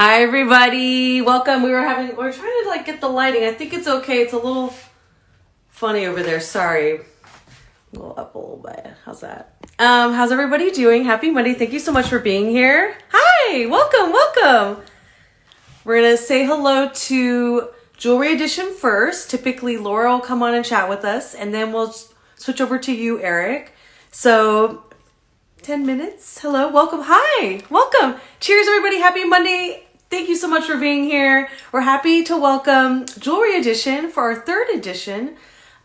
Hi everybody, welcome. We're trying to get the lighting. I think it's okay. It's a little funny over there. Sorry. Go up a little bit. How's that? How's everybody doing? Happy Monday. Thank you so much for being here. Hi, welcome. We're gonna say hello to Jewelry Edition first. Typically Laura will come on and chat with us, and then we'll switch over to you, Aric. So 10 minutes. Hello, welcome. Hi, welcome. Cheers, everybody. Happy Monday. Thank you so much for being here. We're happy to welcome Jewelry Edition for our third edition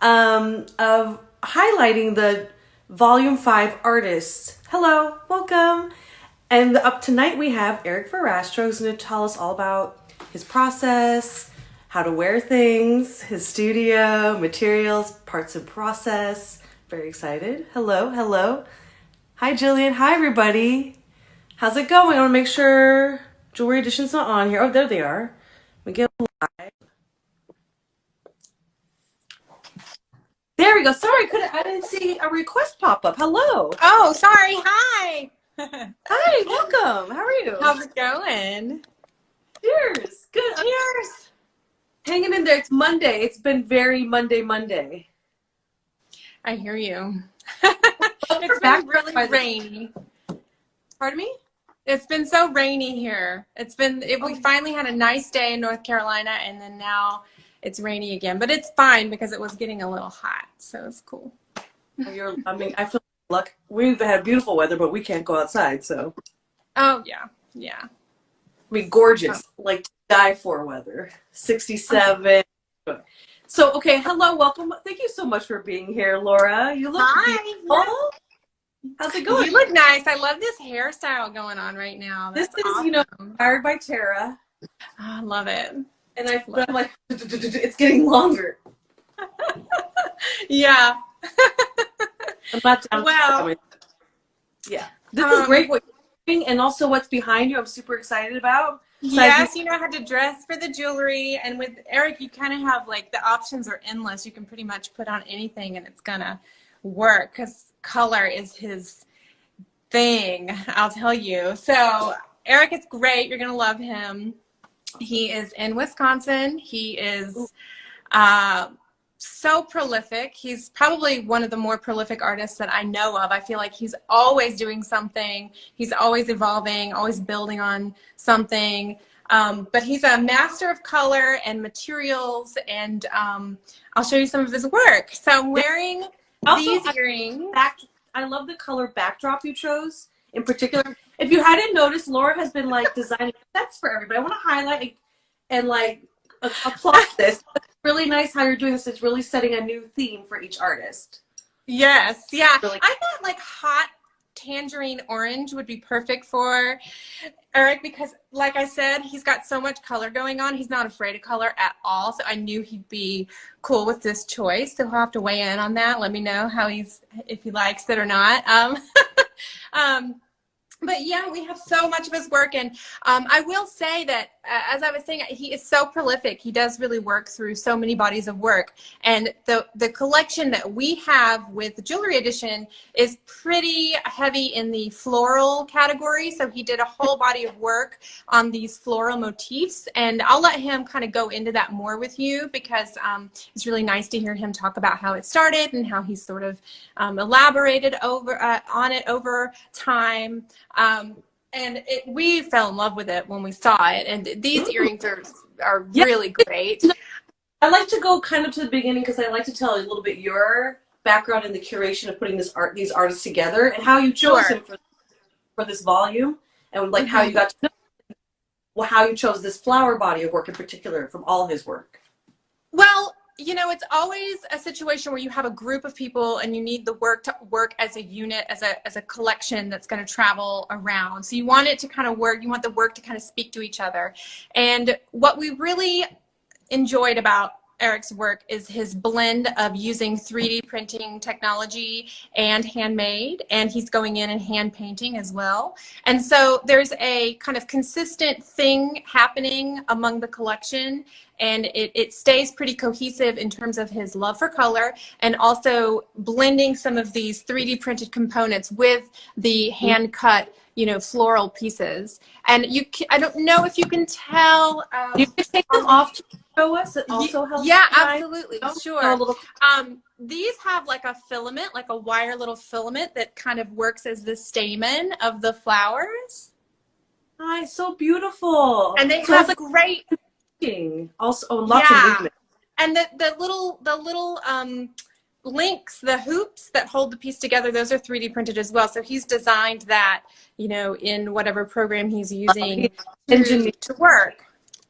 of highlighting the Volume 5 artists. Hello, welcome. And up tonight we have Aric Verrastro, who's going to tell us all about his process, how to wear things, his studio, materials, parts and process. Very excited. Hello. Hi, Jillian. Hi, everybody. How's it going? I want to make sure Jewelry Edition's not on here. Oh, there they are. We get live. There we go. Sorry, I didn't see a request pop up. Hello. Oh, sorry. Hi. Hi, welcome. How are you? How's it going? Cheers. Good. Cheers. Hanging in there. It's Monday. It's been very Monday. I hear you. It's been really rainy. Pardon me? It's been so rainy here. We finally had a nice day in North Carolina, and then now it's rainy again. But it's fine because it was getting a little hot, so it's cool. I feel lucky. We've had beautiful weather, but we can't go outside, so. Oh, yeah. I mean, gorgeous, like to die for weather. 67. So, okay, hello, welcome. Thank you so much for being here, Laura. You look beautiful. Yes. How's it going? You look nice. I love this hairstyle going on right now. This is, awesome. inspired by Tara. Oh, I love it. And I'm like, it's getting longer. Yeah. I'm not down. Well, yeah. This is great what you're doing, and also what's behind you. I'm super excited about. Yes, you know how to dress for the jewelry, and with Aric, you kind of have the options are endless. You can pretty much put on anything, and it's gonna work because color is his thing. I'll tell you. So Aric is great. You're gonna love him. He is in Wisconsin. He is so prolific. He's probably one of the more prolific artists that I know of. I feel like he's always doing something. He's always evolving, always building on something. But he's a master of color and materials, and I'll show you some of his work. So I'm wearing these earrings. I love the color backdrop you chose in particular. If you hadn't noticed, Laura has been designing sets for everybody. I want to highlight and applaud this. It's really nice how you're doing this. It's really setting a new theme for each artist. Yes, yeah. Really. I thought hot tangerine orange would be perfect for Aric because, like I said, he's got so much color going on. He's not afraid of color at all. So I knew he'd be cool with this choice. So he'll have to weigh in on that. Let me know if he likes it or not. But yeah, we have so much of his work, and I will say that, as I was saying, he is so prolific. He does really work through so many bodies of work, and the collection that we have with the Jewelry Edition is pretty heavy in the floral category, so he did a whole body of work on these floral motifs, and I'll let him kind of go into that more with you because it's really nice to hear him talk about how it started and how he's sort of elaborated on it over time. And we fell in love with it when we saw it, and these earrings are really great. I like to go kind of to the beginning because I like to tell a little bit your background in the curation of putting these artists together and how you chose him for this volume, and how you got to know how you chose this flower body of work in particular from all his work. Well, it's always a situation where you have a group of people and you need the work to work as a unit, as a collection that's going to travel around. So you want it to kind of work. You want the work to kind of speak to each other. And what we really enjoyed about Aric's work is his blend of using 3D printing technology and handmade, and he's going in and hand painting as well. And so there's a kind of consistent thing happening among the collection, and it stays pretty cohesive in terms of his love for color and also blending some of these 3D printed components with the hand cut, you know, floral pieces. And I don't know if you can tell. You can take them off to show us. It also helps. Yeah, absolutely. Oh, Sure. little... These have like a filament, like a wire little filament that kind of works as the stamen of the flowers. Hi, so beautiful. And they so have like great... Also, lots of movement. And the little links, the hoops that hold the piece together, those are 3D printed as well. So he's designed that, you know, in whatever program he's using to work.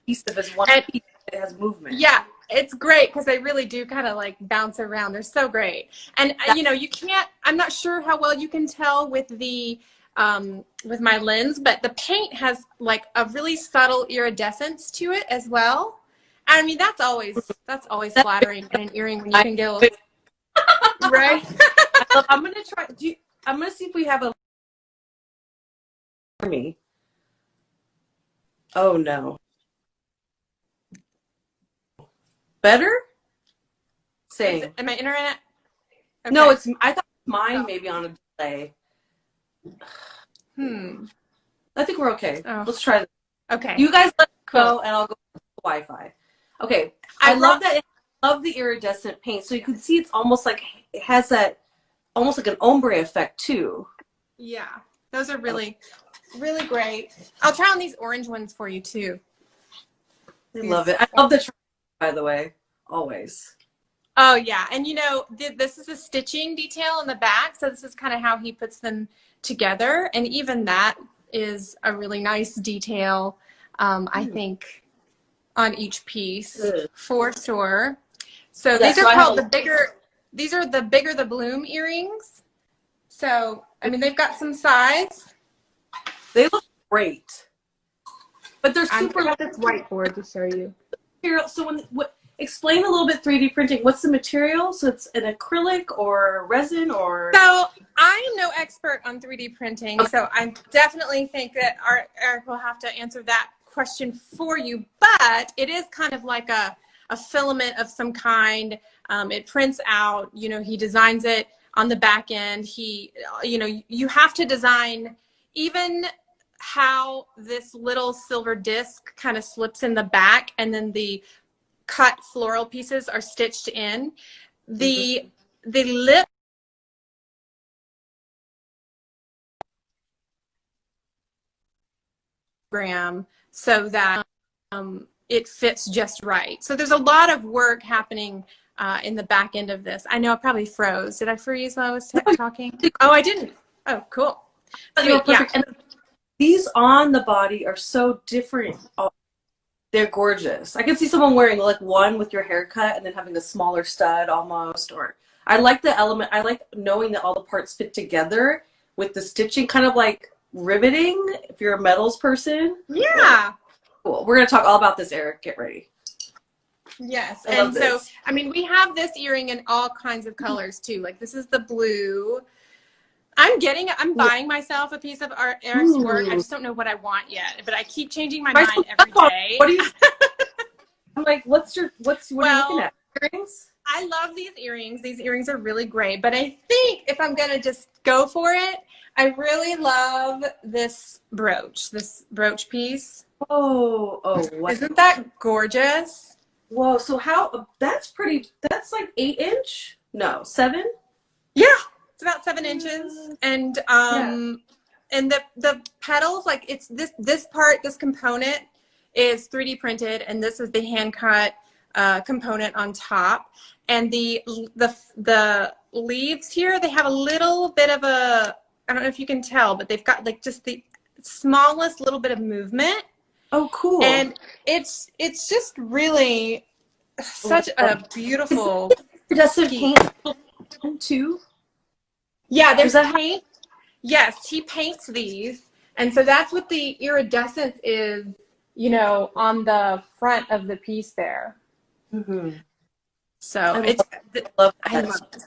Piece of his one piece that has movement. Yeah, it's great because they really do kind of like bounce around. They're so great. And you know, you can't, I'm not sure how well you can tell with the with my lens, but the paint has like a really subtle iridescence to it as well. I mean, that's always flattering in an earring when you can go right. I'm gonna try. I'm gonna see if we have a for me. Oh no. Better? Same. Am I internet? Okay. No, it's. I thought mine maybe on a delay. I think we're okay. Oh. Let's try this. Okay. You guys let go, and I'll go to Wi-Fi. Okay. I love that. I love the iridescent paint. So you can see it's almost like it has that, almost like an ombre effect too. Yeah, those are really, really great. I'll try on these orange ones for you too. I love it. I love the by the way, always. Oh yeah, and you know, this is a stitching detail in the back, so this is kind of how he puts them together, and even that is a really nice detail, I think, on each piece for sure. So yeah, these are called the bigger. These are the bigger the bloom earrings. So I mean, they've got some size. They look great, but they're super. I got this whiteboard to show you. So explain a little bit 3D printing. What's the material? So it's an acrylic or resin or? So I am no expert on 3D printing, so I definitely think that Aric will have to answer that question for you. But it is kind of like a filament of some kind. It prints out. You know, he designs it on the back end. You know, you have to design even how this little silver disc kind of slips in the back, and then the cut floral pieces are stitched in. The lip so that it fits just right. So there's a lot of work happening in the back end of this. I know I probably froze. Did I freeze while I was talking? Oh, I didn't. Oh, cool. Sweet, yeah. And these on the body are so different. They're gorgeous. I can see someone wearing like one with your haircut and then having a smaller stud almost. Or I like the element. I like knowing that all the parts fit together with the stitching, kind of like riveting if you're a metals person. Yeah. Cool. We're going to talk all about this, Aric. Get ready. Yes. And so, I mean, we have this earring in all kinds of colors too. Like this is the blue. I'm buying myself a piece of Aric's work. I just don't know what I want yet, but I keep changing my mind every day. What do you? I'm like, what are you looking at? Earrings? I love these earrings. These earrings are really great, but I think if I'm gonna just go for it, I really love this brooch piece. Oh, what? Isn't that gorgeous? Whoa, so that's pretty, that's like 8-inch? No, 7? Yeah. It's about 7 inches, and and the petals, like it's this component is 3D printed, and this is the hand cut component on top, and the leaves here, they have a little bit of a, I don't know if you can tell, but they've got like just the smallest little bit of movement. Oh, cool! And it's just really such a beautiful. Does it paint too? Yeah, there's paint. Yes, he paints these. And so that's what the iridescence is, you know, on the front of the piece there. So it's, love I that. love it.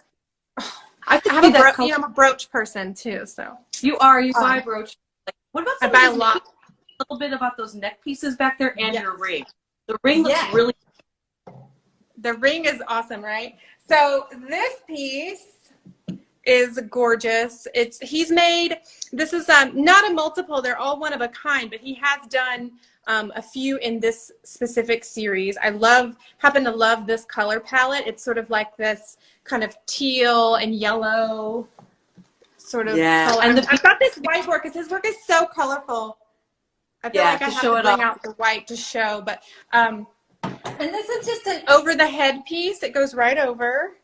I could I have see a that I'm a brooch person too, so. You buy brooch. Like, what about I some buy of a these lot. a little bit about those neck pieces back there and Yes. your ring. The ring looks Yes. really. The ring is awesome, right? So this piece is gorgeous. He's made, this is not a multiple, they're all one of a kind, but he has done a few in this specific series. I happen to love this color palette. It's sort of like this kind of teal and yellow sort of color. And I've got this white work because his work is so colorful. I feel like I have to bring out the white to show, but and this is just an over the head piece. It goes right over,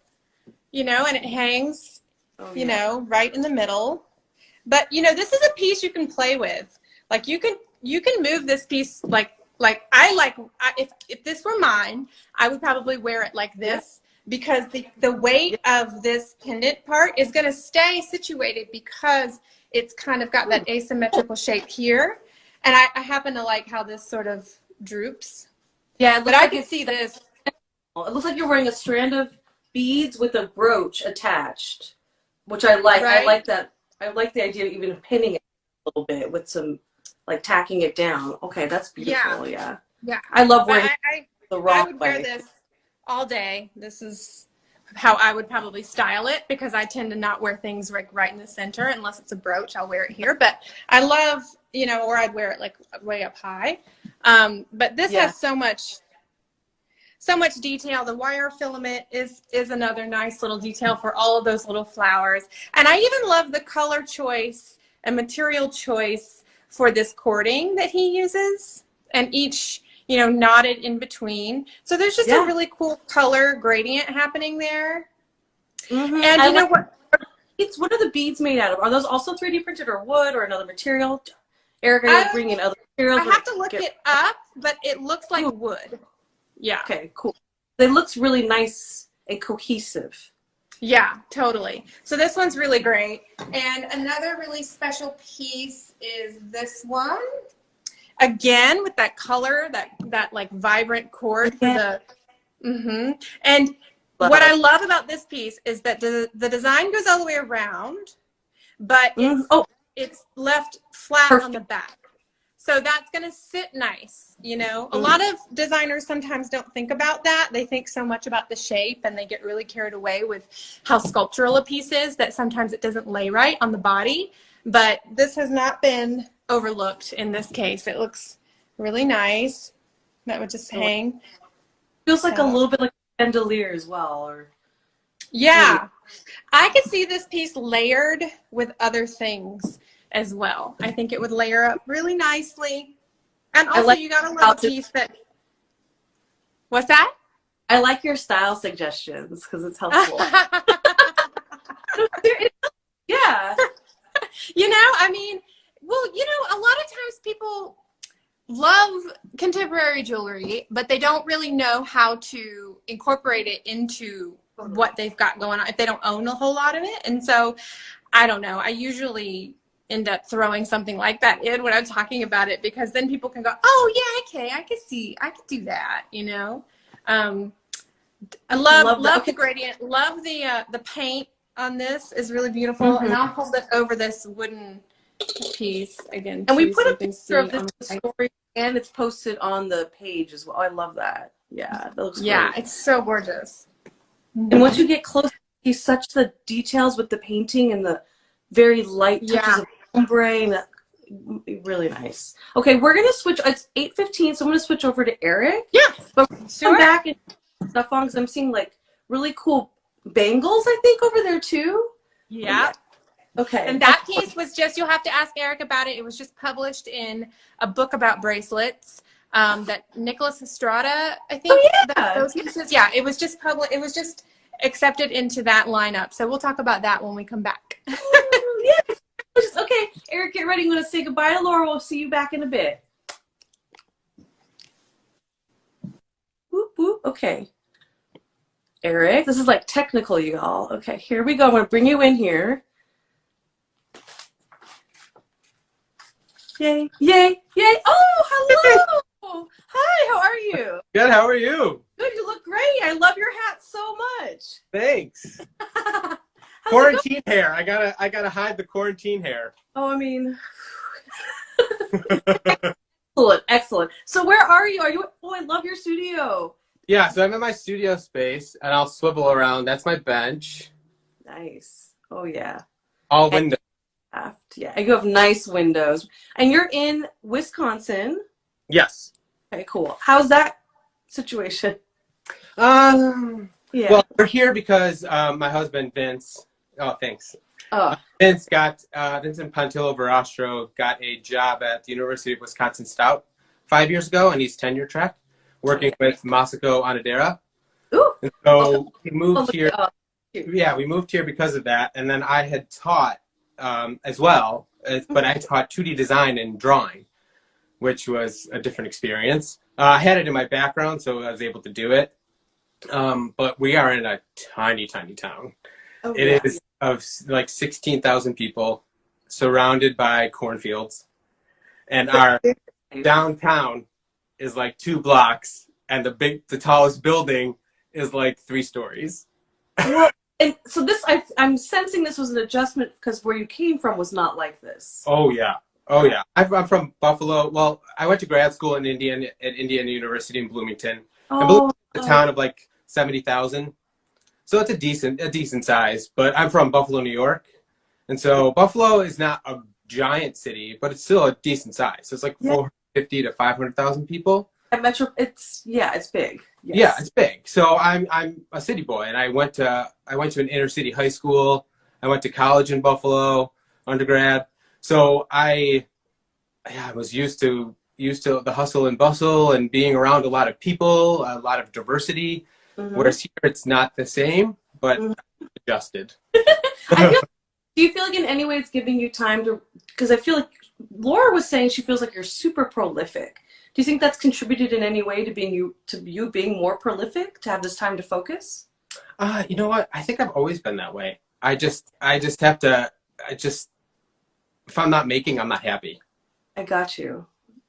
and it hangs, right in the middle. But this is a piece you can play with. Like you can move this piece if this were mine, I would probably wear it like this because the weight of this pendant part is going to stay situated because it's kind of got that asymmetrical shape here. And I happen to like how this sort of droops. Yeah, but I can see this. It looks like you're wearing a strand of beads with a brooch attached, which I like. Right? I like that. I like the idea of even pinning it a little bit with some, like tacking it down. Okay, that's beautiful. Yeah. I love wearing the wrong way. I would wear this all day. This is how I would probably style it because I tend to not wear things right in the center unless it's a brooch. I'll wear it here, but I love, or I'd wear it like way up high. But this has so much detail. The wire filament is another nice little detail for all of those little flowers. And I even love the color choice and material choice for this cording that he uses, and each knotted in between. So there's just a really cool color gradient happening there. Mm-hmm. And what are the beads made out of? Are those also 3D printed or wood or another material? Aric, are you bringing other materials? I have to look it up, but it looks like wood. Yeah. Okay, cool. It looks really nice and cohesive. Yeah, totally. So this one's really great. And another really special piece is this one. Again, with that color, that like vibrant cord for the, And what I love about this piece is that the design goes all the way around, but it's left flat on the back. So that's going to sit nice, A lot of designers sometimes don't think about that. They think so much about the shape and they get really carried away with how sculptural a piece is that sometimes it doesn't lay right on the body. But this has not been overlooked in this case. It looks really nice. That would just hang. Feels like a little bit like a chandelier as well. Yeah. I could see this piece layered with other things as well. I think it would layer up really nicely. And also you got a little piece that, what's that? I like your style suggestions because it's helpful. Yeah. A lot of times people love contemporary jewelry, but they don't really know how to incorporate it into what they've got going on if they don't own a whole lot of it. And so, I don't know. I usually end up throwing something like that in when I'm talking about it because then people can go, oh yeah, okay, I could do that, I love the gradient, love the paint on this is really beautiful. And I'll hold it over this wooden piece again. And we put a picture of this story and it's posted on the page as well. I love that. Yeah, that looks great. It's so gorgeous. And once you get close, you see such the details with the painting and the very light touches of ombre. And really nice. Okay, we're gonna switch. It's 8:15, so I'm gonna switch over to Aric. Yeah, but come back and stuff on because I'm seeing like really cool bangles. I think over there too. Yeah. Okay. And that piece was just, you'll have to ask Aric about it. It was just published in a book about bracelets that Nicholas Estrada, I think. Those pieces. Yeah, it was just it was just accepted into that lineup. So we'll talk about that when we come back. Yes. Okay, Aric, get ready. I'm going to say goodbye to Laura. We'll see you back in a bit. Whoop, whoop. Okay. Aric, this is like technical, y'all. Okay, here we go. I'm going to bring you in here. Yay, yay, yay. Oh, hello. Hi, how are you? Good, how are you? Good, you look great. I love your hat so much. Thanks. How's Quarantine hair. I gotta hide the quarantine hair. Oh, I mean, excellent. So where are you? Are you? Oh, I love your studio. Yeah, so I'm in my studio space, and I'll swivel around. That's my bench. Nice. Oh yeah. All And windows. yeah, you have nice windows, and you're in Wisconsin. Yes. Okay, cool. How's that situation? Yeah. Well, we're here because my husband Vince. Oh, thanks. Oh. Vincent Pontillo Verrastro got a job at the University of Wisconsin Stout 5 years ago, and he's tenure track, working with Masako Onodera. Ooh. And so we moved here. Cute. Yeah, we moved here because of that, and then I had taught as well, but I taught 2D design and drawing, which was a different experience. I had it in my background, so I was able to do it. But we are in a tiny, tiny town. Oh, It is of like 16,000 people, surrounded by cornfields, and our downtown is like 2 blocks, and the tallest building is like 3 stories. Well, and so I'm sensing this was an adjustment because where you came from was not like this. Oh yeah. Oh yeah. I'm from Buffalo. Well, I went to grad school in Indiana at Indiana University in Bloomington. And Bloomington's a town of like 70,000. So it's a decent size, but I'm from Buffalo, New York. And so Buffalo is not a giant city, but it's still a decent size. So it's like 450 to 500,000 people. At Metro, it's big. Yes. Yeah, it's big. So I'm a city boy, and I went to an inner city high school. I went to college in Buffalo, undergrad. So I was used to the hustle and bustle and being around a lot of people, a lot of diversity. Mm-hmm. Whereas here it's not the same, but adjusted. Do you feel like in any way it's giving you time to? Because I feel like Laura was saying she feels like you're super prolific. Do you think that's contributed in any way to you being more prolific, to have this time to focus? You know what? I think I've always been that way. I just have to. If I'm not making, I'm not happy. I got you.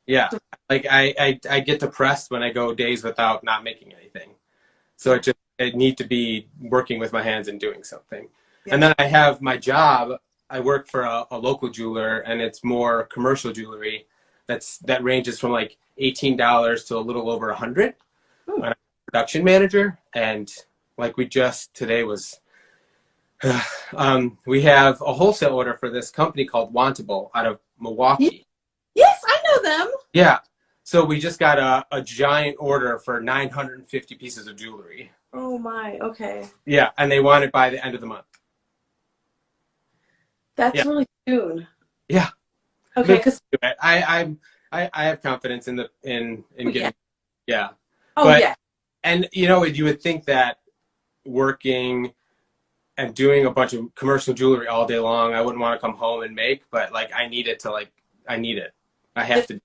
Yeah, like I get depressed when I go days without not making anything. So I need to be working with my hands and doing something. Yeah. And then I have my job. I work for a local jeweler, and it's more commercial jewelry. That ranges from like $18 to a little over $100. I'm a production manager, and like today was. We have a wholesale order for this company called Wantable out of Milwaukee. Yes, I know them. Yeah. So we just got a giant order for 950 pieces of jewelry. Oh my, okay. Yeah, and they want it by the end of the month. That's really soon. Yeah. Okay, because I have confidence in getting. Yeah. Oh yeah. And you would think that working and doing a bunch of commercial jewelry all day long, I wouldn't want to come home and make, but like I need it. I have to.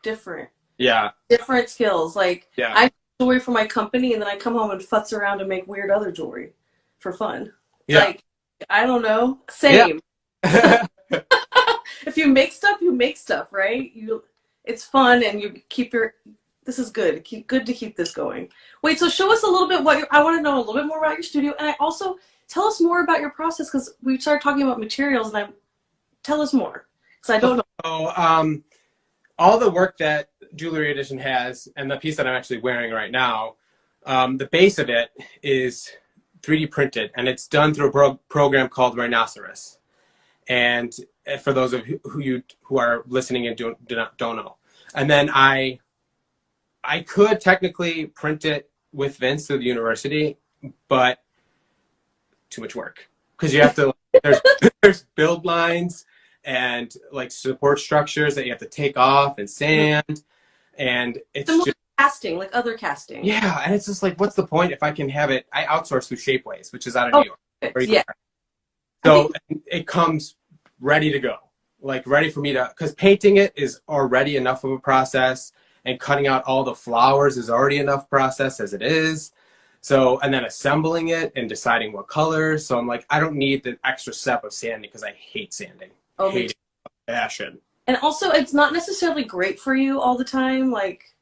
Different. Yeah. Different skills. Like yeah. I do jewelry for my company, and then I come home and futz around and make weird other jewelry for fun. Yeah. Like I don't know. Same. Yeah. If you make stuff, you make stuff, right? It's fun, and you keep this is good. Good to keep this going. Wait, so show us a little bit I want to know a little bit more about your studio, and I also tell us more about your process, because we started talking about materials, and tell us more, because I don't know. So, all the work that Jewelry Edition has, and the piece that I'm actually wearing right now, the base of it is 3D printed, and it's done through a program called Rhinoceros. And for those of who are listening and don't know, and then I could technically print it with Vince through the university, but too much work, because you have to. There's build lines and like support structures that you have to take off and sand, and it's just casting, like other casting. Yeah, and it's just like, what's the point if I can have it? I outsource through Shapeways, which is out of New York. Yeah. So it comes ready to go, like ready for me to, because painting it is already enough of a process, and cutting out all the flowers is already enough process as it is. So, and then assembling it and deciding what colors. So I'm like, I don't need the extra step of sanding, because I hate sanding. Oh, hate it. Passion. And also, it's not necessarily great for you all the time. Like,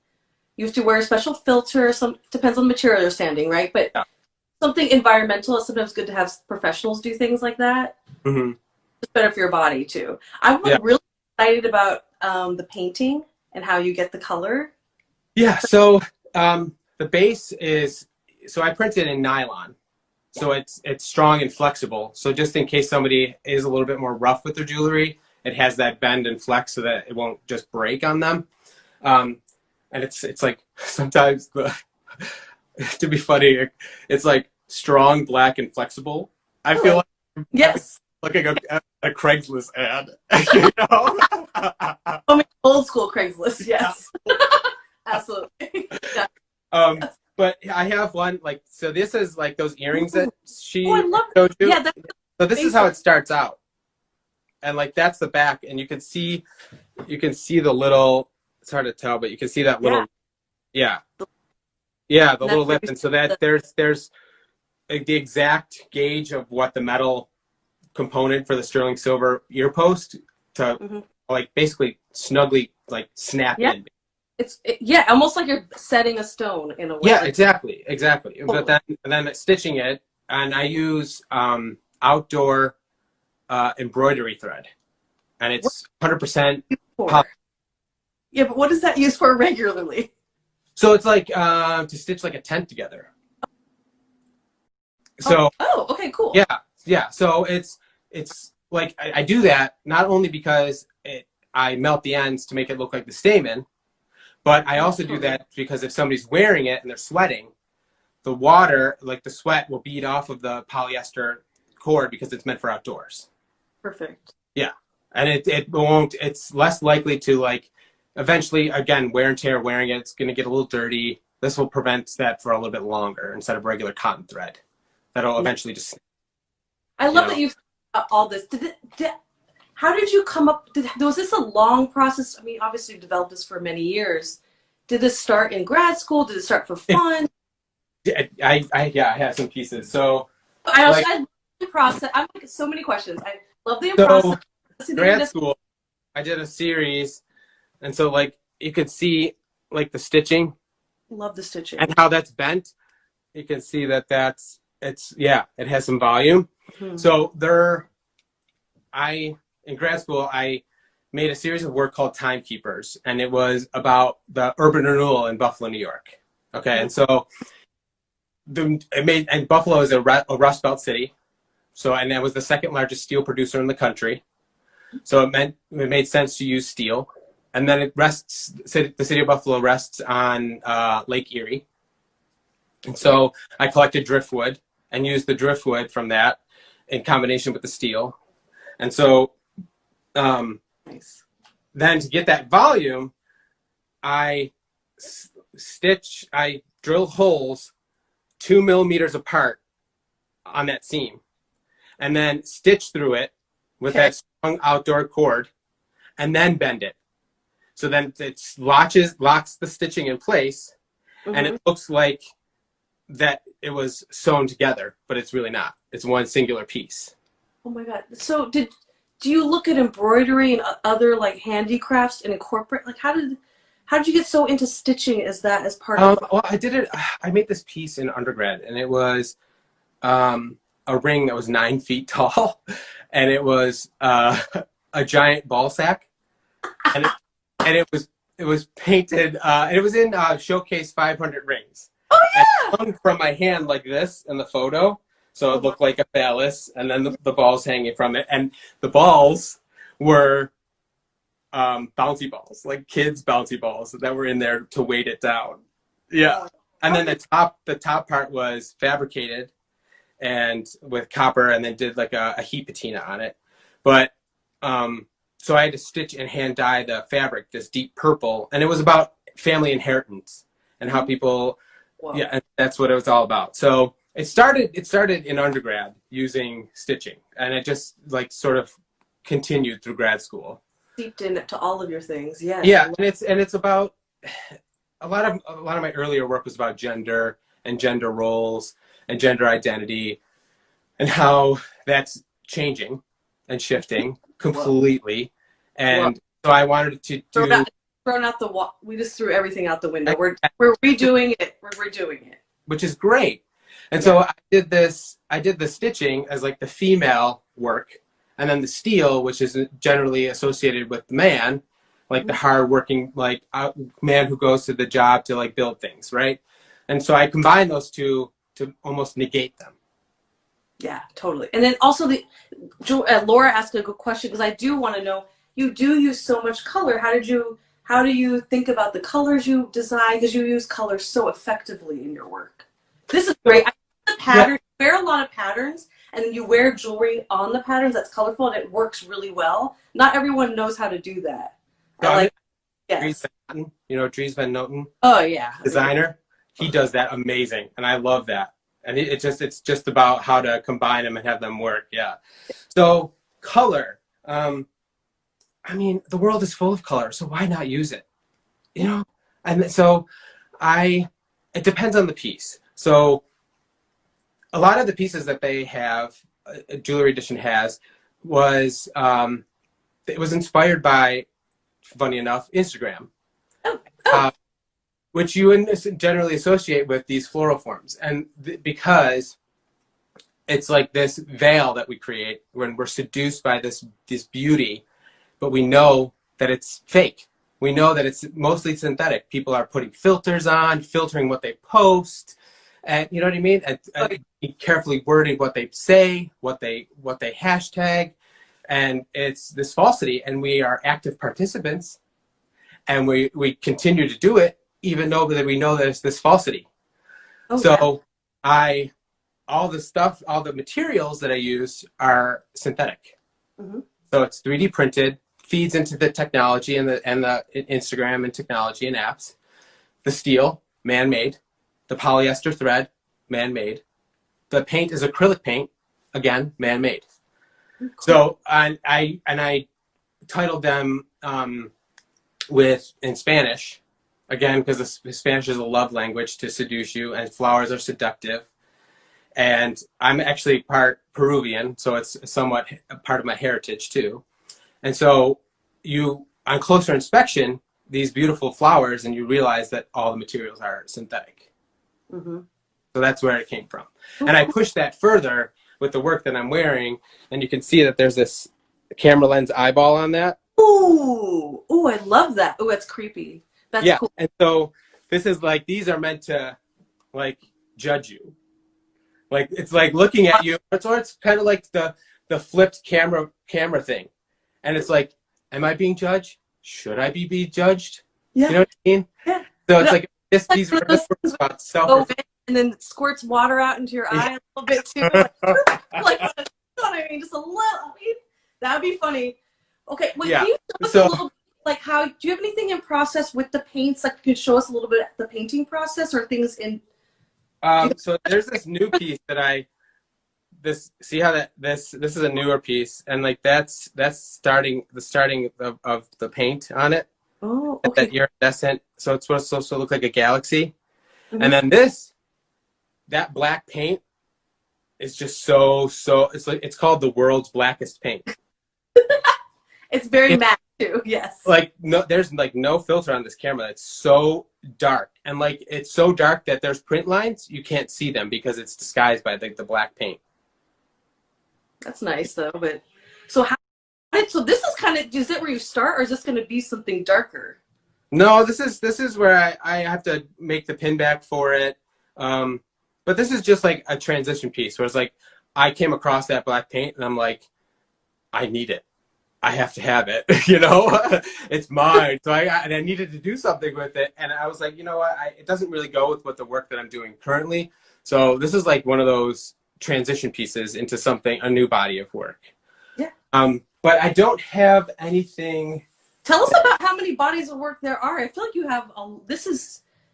you have to wear a special filter. Depends on the material you're sanding, right? But something environmental, it's sometimes good to have professionals do things like that. Mm-hmm. It's better for your body too. I'm like really excited about the painting and how you get the color. Yeah. So the base is, so I printed in nylon. So it's strong and flexible. So just in case somebody is a little bit more rough with their jewelry, it has that bend and flex so that it won't just break on them. And it's like sometimes to be funny, it's like strong, black, and flexible. I feel like yes, looking at a Craigslist ad. You know? I mean, old school Craigslist. Yes, absolutely. Yeah. Yes. But I have one like, so this is like those earrings that she I love showed you. Yeah, so this is how it starts out, and like that's the back, and you can see the little. It's hard to tell, but you can see that little. Yeah. The little lip, and so that there's like the exact gauge of what the metal component for the sterling silver ear post to like basically snugly like snap in. It's almost like you're setting a stone in a way. Yeah, exactly. But then stitching it, and I use outdoor embroidery thread, and it's 100%. Yeah, but what does that use for regularly? So it's like to stitch like a tent together. So okay, cool. Yeah. So it's like I do that not only because I melt the ends to make it look like the stamen. But I also do that because if somebody's wearing it and they're sweating, the water, like the sweat, will bead off of the polyester cord because it's meant for outdoors. Perfect. Yeah. And it won't, it's less likely to like, eventually, again, wear and tear wearing it, it's going to get a little dirty. This will prevent that for a little bit longer instead of regular cotton thread. That'll eventually just. I love that you've all this. How did you come up? Was this a long process? I mean, obviously you've developed this for many years. Did this start in grad school? Did it start for fun? I had some pieces. So I love the process. I'm like so many questions. I love the process. Grad school, I did a series, and so like you could see like the stitching. Love the stitching and how that's bent. You can see that it has some volume. So in grad school, I made a series of work called Timekeepers, and it was about the urban renewal in Buffalo, New York. Okay, and so and Buffalo is a Rust Belt city, and that was the second largest steel producer in the country. So it made sense to use steel, and then the city of Buffalo rests on Lake Erie, and so I collected driftwood and used the driftwood from that in combination with the steel, and so. Then to get that volume, I drill holes 2 millimeters apart on that seam, and then stitch through it with that strong outdoor cord, and then bend it. So then it locks the stitching in place, and it looks like that it was sewn together, but it's really not. It's one singular piece. Oh my God! So do you look at embroidery and other like handicrafts and incorporate, like how did you get so into stitching as part of well, I made this piece in undergrad, and it was a ring that was 9 feet tall, and it was a giant ball sack, and it was painted, and it was in Showcase 500 Rings. Oh yeah! And it hung from my hand like this in the photo. So it looked like a phallus, and then the balls hanging from it. And the balls were bouncy balls, like kids' bouncy balls that were in there to weight it down. Yeah. And then the top part was fabricated and with copper, and then did like a heat patina on it. But so I had to stitch and hand dye the fabric, this deep purple, and it was about family inheritance and how people, and that's what it was all about. So it started in undergrad using stitching, and it just like sort of continued through grad school. Seeped into all of your things, yeah. Yeah, and it's about a lot of my earlier work was about gender and gender roles and gender identity, and how that's changing and shifting completely. And so I wanted to do. We just threw everything out the window. We're redoing it. We're redoing it, which is great. And so I did the stitching as like the female work, and then the steel, which is generally associated with the man, like the hard-working, like man who goes to the job to like build things, right? And so I combine those two to almost negate them. Yeah, totally. And then also Laura asked a good question, because I do want to know, you do use so much color. How do you think about the colors you design? Because you use color so effectively in your work. This is great. I love the pattern. You wear a lot of patterns, and then you wear jewelry on the patterns that's colorful, and it works really well. Not everyone knows how to do that. So Yes. You know, Dries Van Noten, Oh yeah. designer. He does that amazing, and I love that. And it's just about how to combine them and have them work. Yeah. So color. I mean, the world is full of color, so why not use it? You know. And so it depends on the piece. So a lot of the pieces that they have, Jewelry Edition has, was it was inspired by, funny enough, Instagram. Which you wouldn't generally associate with these floral forms. And because it's like this veil that we create when we're seduced by this beauty, but we know that it's fake. We know that it's mostly synthetic. People are putting filters on, filtering what they post, and you know what I mean? And carefully wording what they say, what they hashtag, and it's this falsity, and we are active participants, and we continue to do it, even though that we know that it's this falsity. So all the materials that I use are synthetic. So it's 3D printed, feeds into the technology and the Instagram and technology and apps. The steel, man-made. The polyester thread, man-made. The paint is acrylic paint, again, man-made. Cool. So I titled them in Spanish, again, because Spanish is a love language to seduce you, and flowers are seductive. And I'm actually part Peruvian, so it's somewhat a part of my heritage too. And so on closer inspection, these beautiful flowers, and you realize that all the materials are synthetic. So that's where it came from. And I pushed that further with the work that I'm wearing, and you can see that there's this camera lens eyeball on that. Ooh, I love that. Ooh, that's creepy. That's cool. And so this is like, these are meant to like judge you. Like, it's like looking at you. It's kind of like the flipped camera thing. And it's like, am I being judged? Should I be judged? Yeah. You know what I mean? Yeah. So it's like, these are about self-reflection. And then squirts water out into your eye a little bit too. Like, I mean, just a little. I mean, that would be funny. Okay, wait, can you show us a little bit, like, do you have anything in process with the paints? Like, can you show us a little bit the painting process or things in? So there's this new piece that see how this is a newer piece, and like that's the starting of the paint on it. Oh, okay. That iridescent, so it's supposed to look like a galaxy. And then that black paint is just so it's called the world's blackest paint. It's very matte too. Yes. Like there's like no filter on this camera. It's so dark, and like it's so dark that there's print lines, you can't see them because it's disguised by the black paint. That's nice though. But so this is kind of, is it where you start, or is this going to be something darker? No, this is where I have to make the pin back for it. But this is just like a transition piece where it's like I came across that black paint and I'm like, I need it. I have to have it, you know. It's mine. So I needed to do something with it, and I was like, you know what? It doesn't really go with the work that I'm doing currently. So this is like one of those transition pieces into a new body of work. Yeah. But I don't have anything. Tell us about how many bodies of work there are. I feel like you have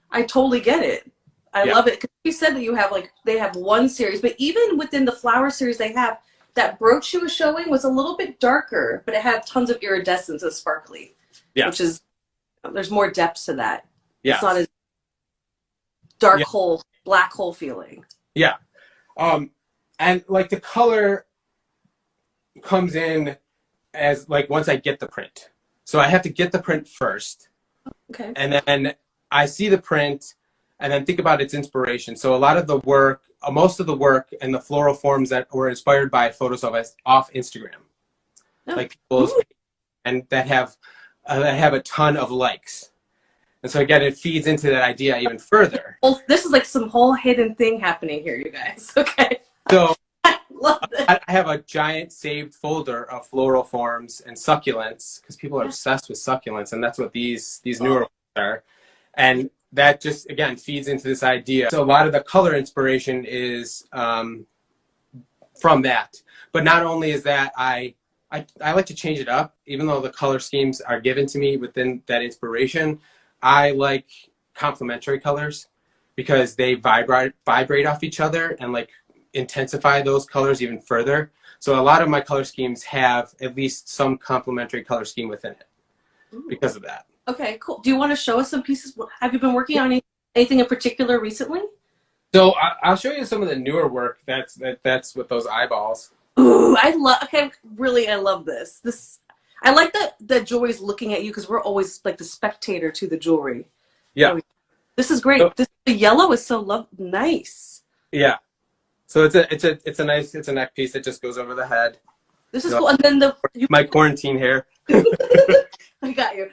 I totally get it. I love it. Because you said that they have one series, but even within the flower series they have, that brooch she was showing was a little bit darker, but it had tons of iridescence and sparkly. Yeah. Which is, there's more depth to that. Yeah. It's not as dark hole, black hole feeling. Yeah. And like the color comes in as like once I get the print. So I have to get the print first. Okay. And then I see the print, and then think about its inspiration. So a lot of the work, most of the work and the floral forms that were inspired by photos of us off Instagram, like people's, and that have a ton of likes. And so again, it feeds into that idea even further. Well, this is like some whole hidden thing happening here, you guys. Okay. So I love this. I have a giant saved folder of floral forms and succulents because people are obsessed with succulents, and that's what these newer ones are. And that just, again, feeds into this idea. So a lot of the color inspiration is from that. But not only is that, I like to change it up. Even though the color schemes are given to me within that inspiration, I like complementary colors because they vibrate off each other and like intensify those colors even further. So a lot of my color schemes have at least some complementary color scheme within it because of that. Okay, cool. Do you want to show us some pieces? Have you been working on anything in particular recently? So I'll show you some of the newer work. That's with those eyeballs. Ooh, I love. Okay, really, I love this. I like that jewelry's looking at you because we're always like the spectator to the jewelry. Yeah. This is great. So, the yellow is so nice. Yeah. So it's a nice neck piece that just goes over the head. This is cool. And then my quarantine hair. I got you.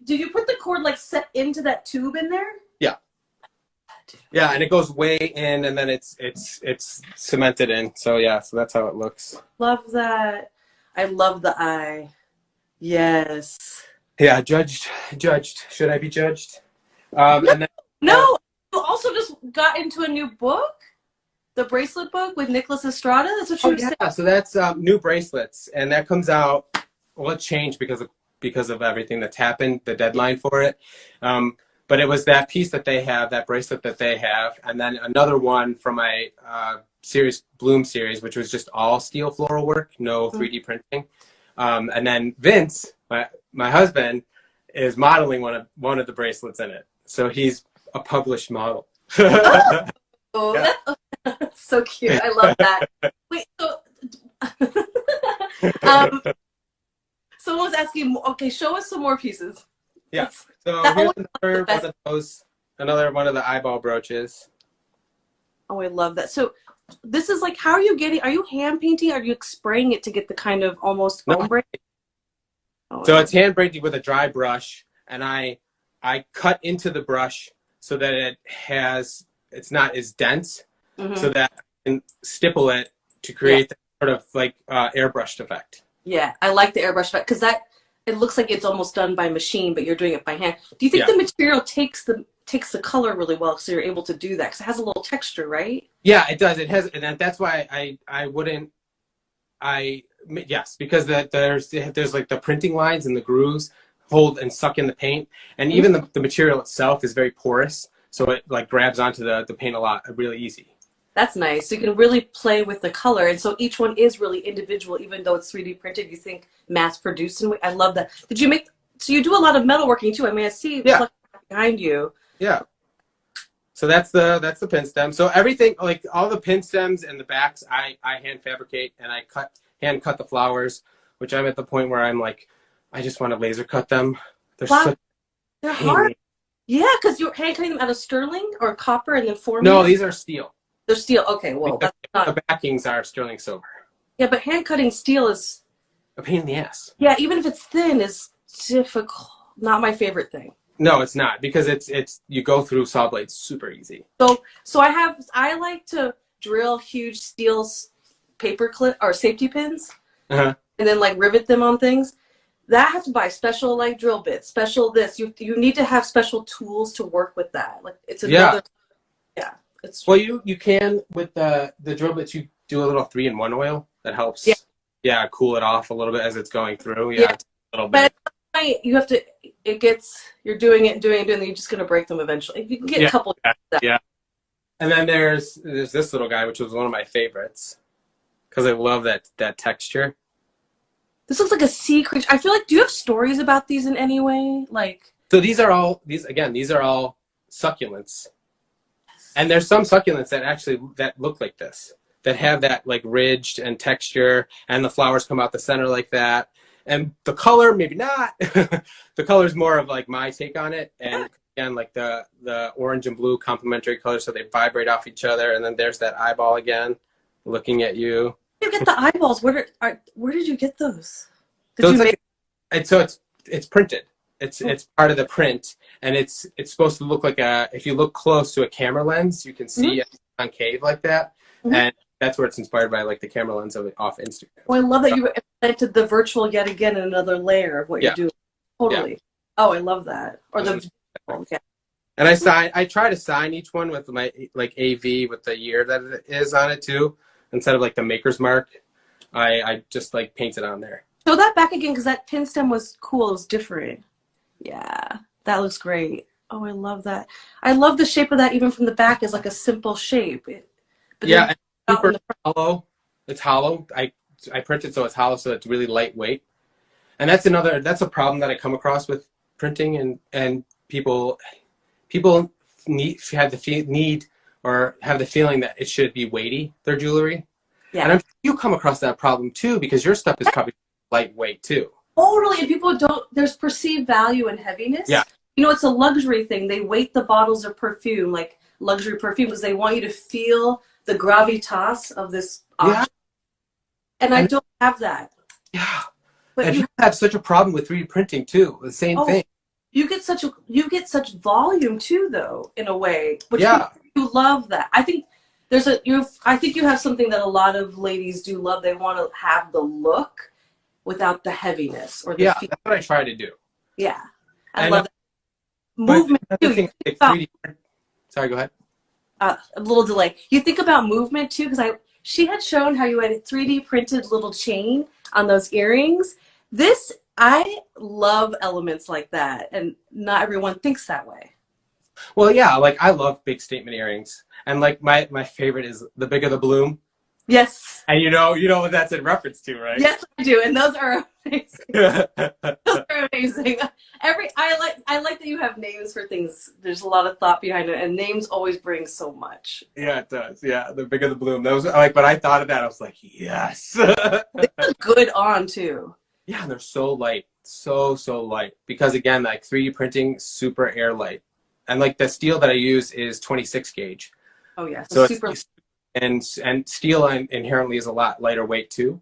Did you put the cord like set into that tube in there? Yeah. Yeah, and it goes way in, and then it's cemented in. So yeah, so that's how it looks. Love that. I love the eye. Yes. Yeah, judged. Should I be judged? And then, no. You also just got into a new book, the Bracelet book with Nicholas Estrada. That's what you were saying. Yeah. So that's new bracelets, and that comes out. Well, it changed because of everything that's happened, the deadline for it. But it was that piece that they have, that bracelet that they have, and then another one from my Bloom series, which was just all steel floral work, no 3D printing. And then Vince, my husband, is modeling one of the bracelets in it. So he's a published model. Oh, that's so cute. I love that. Wait, so someone was asking, okay, show us some more pieces. Yeah. So here's another one of the eyeball brooches. Oh, I love that. So this is like, how are you hand painting? Are you spraying it to get the kind of almost ombre? Oh, so it's hand painting with a dry brush, and I cut into the brush so that it's not as dense, so that I can stipple it to create that sort of like airbrushed effect. Yeah, I like the airbrush effect because it looks like it's almost done by machine, but you're doing it by hand. Do you think the material takes the color really well, so you're able to do that? Because it has a little texture, right? Yeah, it does. It has, and that's why yes, because there's like the printing lines and the grooves hold and suck in the paint, and even the material itself is very porous, so it like grabs onto the paint a lot, really easy. That's nice. So you can really play with the color, and so each one is really individual, even though it's 3D printed. You think mass produced, and I love that. Did you make? So you do a lot of metalworking too. I mean, I see behind you. Yeah. So that's the pin stem. So everything, like all the pin stems and the backs, I hand fabricate, and I hand cut the flowers, which I'm at the point where I'm like, I just want to laser cut them. They're hard. Yeah, because you're hand cutting them out of sterling or copper and then forming. No, these are steel. They're steel. Okay, well, that's not. The backings are sterling silver. Yeah, but hand cutting steel is a pain in the ass. Yeah, even if it's thin, is difficult. Not my favorite thing. No, it's not, because it's you go through saw blades super easy. So I like to drill huge steel paper clip or safety pins, and then like rivet them on things. That I have to buy special like drill bits, special this. You need to have special tools to work with that. Like it's another. Yeah. Well, you can with the drill bits. You do a little 3-in-1 oil that helps. Yeah, cool it off a little bit as it's going through. Yeah, a little bit. But you have to. You're doing it and doing it, and you're just gonna break them eventually. You can get a couple. Yeah. And then there's this little guy, which was one of my favorites, because I love that texture. This looks like a sea creature. I feel like. Do you have stories about these in any way? Like. So these are all succulents. And there's some succulents that look like this, that have that like ridged and texture, and the flowers come out the center like that. And the color, maybe not. The color is more of like my take on it, and again, like the orange and blue complementary colors, so they vibrate off each other. And then there's that eyeball again, looking at you. You get the eyeballs. Where did you get those? So it's printed. It's part of the print, and it's supposed to look like if you look close to a camera lens, you can see it concave like that, and that's where it's inspired by, like the camera lens off Instagram. Well, I love that you implemented the virtual yet again in another layer of what you're doing. Totally. Yeah. Oh, I love that. Or the and I try to sign each one with my like AV with the year that it is on it too, instead of like the maker's mark. I just like paint it on there. Show that back again, because that pin stem was cool. It was different. Yeah, that looks great. Oh, I love that. I love the shape of that even from the back is like a simple shape. Yeah, and super hollow. It's hollow. I print it so it's hollow, so it's really lightweight. And that's a problem that I come across with printing, and people have the feeling that it should be weighty, their jewelry. Yeah. And you come across that problem too, because your stuff is probably lightweight too. Totally, and people there's perceived value in heaviness. Yeah. You know, it's a luxury thing. They weight the bottles of perfume, like luxury perfume, because they want you to feel the gravitas of this object. Yeah. And I don't have that. Yeah. But and you have such a problem with 3D printing too. The same thing. You get such volume too, though, in a way. But you love that. I think I think you have something that a lot of ladies do love. They want to have the look without the heaviness or the feel. That's what I try to do. Yeah, I love that. Movement too. Sorry, go ahead. A little delay. You think about movement too, because she had shown how you had a 3D printed little chain on those earrings. I love elements like that, and not everyone thinks that way. Well, yeah, like I love big statement earrings, and like my favorite is the bigger the bloom. Yes. And you know what that's in reference to, right? Yes, I do, and those are amazing. Those are amazing. I like that you have names for things. There's a lot of thought behind it, and names always bring so much. Yeah, it does. Yeah, the bigger the bloom. Those but I thought of that. I was like, yes. They look good on too. Yeah, and they're so light, so light. Because again, like 3D printing, super airlight, and like the steel that I use is 26 gauge. Oh yeah, so super. And steel inherently is a lot lighter weight too.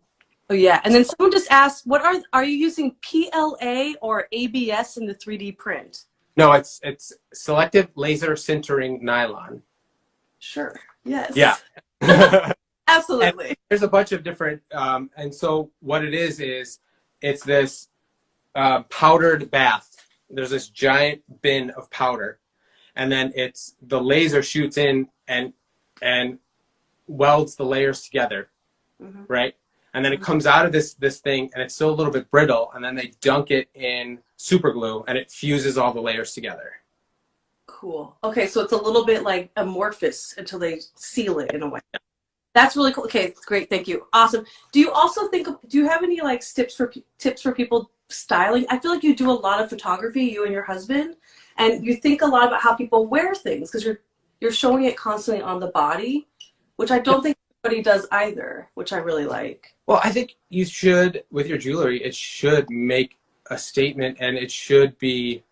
Oh yeah, and then someone just asked, what are you using PLA or ABS in the 3D print? No, it's selective laser sintering nylon. Sure. Yes. Yeah. Absolutely. And there's a bunch of different, and so what it is it's this powdered bath. There's this giant bin of powder, and then the laser shoots in and welds the layers together, right? And then it comes out of this thing, and it's still a little bit brittle, and then they dunk it in super glue, and it fuses all the layers together. Cool. Okay, so it's a little bit like amorphous until they seal it in a way. That's really cool. Okay, great. Thank you. Awesome. Do you have any like tips for people styling? I feel like you do a lot of photography, you and your husband, and you think a lot about how people wear things, because you're showing it constantly on the body, which I don't think everybody does either, which I really like. Well, I think you should, with your jewelry, it should make a statement, and it should be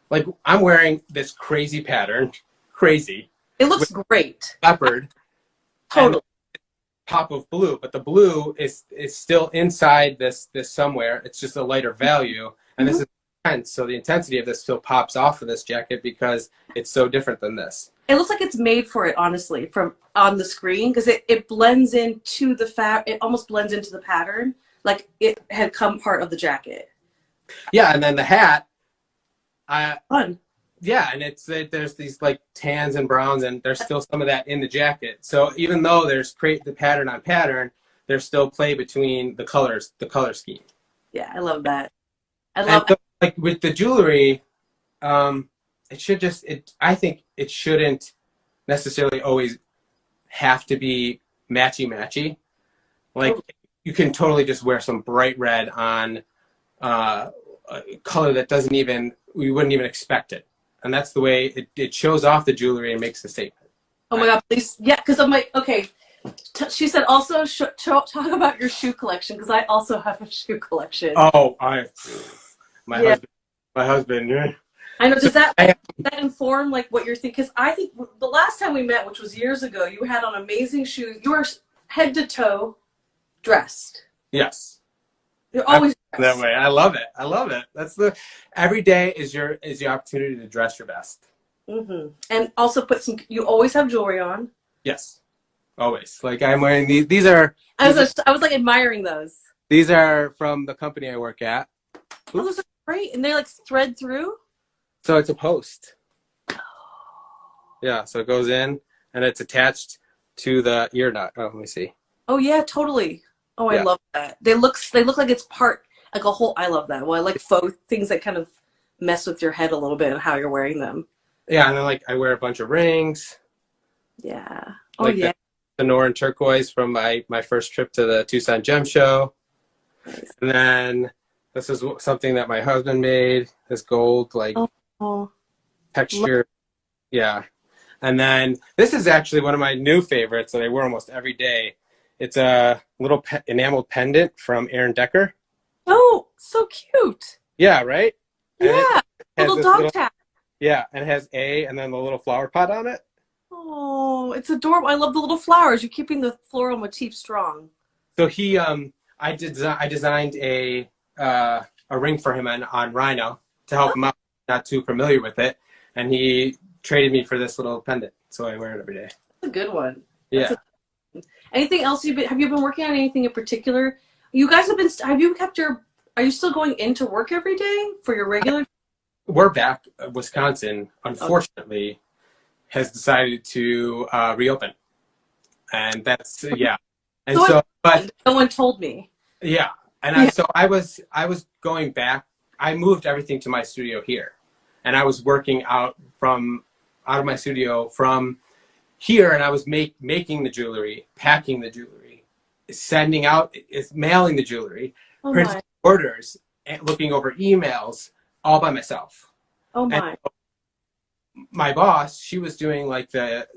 like, I'm wearing this crazy pattern. Crazy. It looks great. Leopard. Totally. Pop of blue, but the blue is still inside this somewhere. It's just a lighter value, and this is intense. So the intensity of this still pops off of this jacket because it's so different than this. It looks like it's made for it, honestly, from on the screen, because it blends into the it almost blends into the pattern, like it had come part of the jacket. Yeah, and then the hat. Fun. Yeah, and there's these like tans and browns, and there's still some of that in the jacket. So even though there's the pattern on pattern, there's still play between the colors, the color scheme. Yeah, I love that. Like with the jewelry, it should I think it shouldn't necessarily always have to be matchy. Like you can totally just wear some bright red on a color that we wouldn't even expect it. And that's the way it shows off the jewelry and makes the statement. Oh my God, please. Yeah, because I'm like, okay. She said also talk about your shoe collection, because I also have a shoe collection. Oh, my husband. I know. Does So that I, that inform like what you're thinking? Because I think the last time we met, which was years ago, you had on amazing shoes. You were head to toe dressed. yes, You're I'm always that dressed. way. I love it. I love it. That's the every day is the opportunity to dress your best. And also put some. You always have jewelry on. Yes, always. Like I'm wearing these. I was like admiring those. These are from the company I work at. Oh, those Oops. are great, and they like thread through. So it's a post. Yeah, so it goes in and it's attached to the ear nut. Oh, let me see. Oh yeah, totally. Oh, I Yeah. love that. They look like it's part like a whole. I love that. Well, I like faux things that kind of mess with your head a little bit and how you're wearing them. Yeah, and then like I wear a bunch of rings, Yeah. Oh like yeah. the Norin turquoise from my first trip to the Tucson Gem Show. Nice. And then this is something that my husband made, this gold like Oh, texture. Yeah. And then this is actually one of my new favorites that I wear almost every day. It's a little enameled pendant from Aaron Decker. oh, so cute. Yeah, right? And it Yeah. has Little this dog little, tag. yeah, and it has A and then the little flower pot on it. Oh, it's adorable. I love the little flowers. You're keeping the floral motif strong. So I designed a ring for him on Rhino to help him out, not too familiar with it, and he traded me for this little pendant, so I wear it every day. That's a good one. Yeah, Anything else have you been working on anything in particular? You guys have you kept are you still going into work every day for your regular? we're back. Wisconsin, Okay. unfortunately, has decided to reopen, and that's yeah. And So so, but no one told me. yeah, and Yeah. I was going back. I moved everything to my studio here, and I was working out of my studio from here, and I was making the jewelry, packing the jewelry, mailing the jewelry, Oh printing my. orders, and looking over emails all by myself. Oh And my. my boss, she was doing like the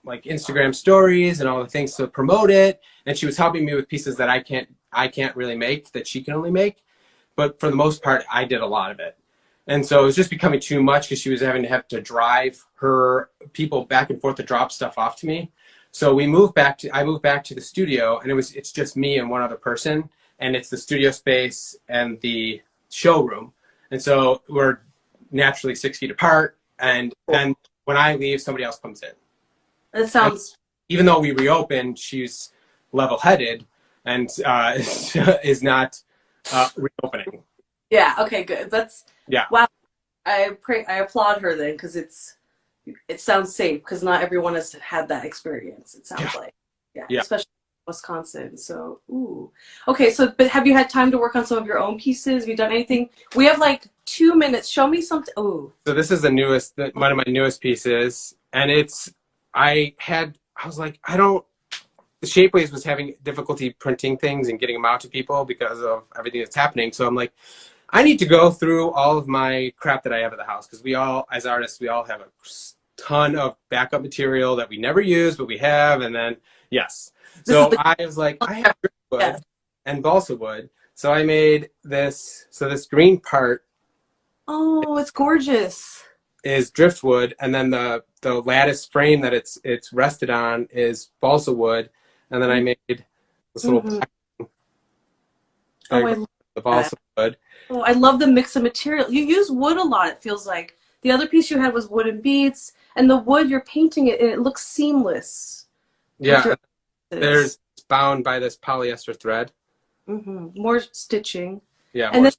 like Instagram stories and all the things to promote it, and she was helping me with pieces that I can't really make that she can only make. But for the most part, I did a lot of it. And so it was just becoming too much because she was have to drive her people back and forth to drop stuff off to me. So I moved back to the studio, and it's just me and one other person, and it's the studio space and the showroom. And so we're naturally 6 feet apart, and then when I leave, somebody else comes in. That And sounds. even though we reopened, she's level-headed and is not reopening. Yeah. Okay. Good. That's. Yeah. Wow. I applaud her then because it sounds safe because not everyone has had that experience. It sounds like. Yeah. Yeah. Especially in Wisconsin. So ooh. Okay. So, but have you had time to work on some of your own pieces? Have you done anything? We have like 2 minutes. Show me something. Oh. So this is one of my newest pieces, and I was like, the Shapeways was having difficulty printing things and getting them out to people because of everything that's happening. So I'm like, I need to go through all of my crap that I have at the house because we all, as artists, we all have a ton of backup material that we never use, but we have. And then, yes. So I was like, I have driftwood Yes. and balsa wood. So I made this. So this green part Oh, it's gorgeous. is driftwood, and then the lattice frame that it's rested on is balsa wood, and then I made this little Mhm. Oh, I diagram love of the that. balsa wood. Oh, I love the mix of material. You use wood a lot, it feels like. The other piece you had was wooden beads, and the wood you're painting it, and it looks seamless. Yeah, there's it's bound by this polyester thread. More stitching. Yeah, And more.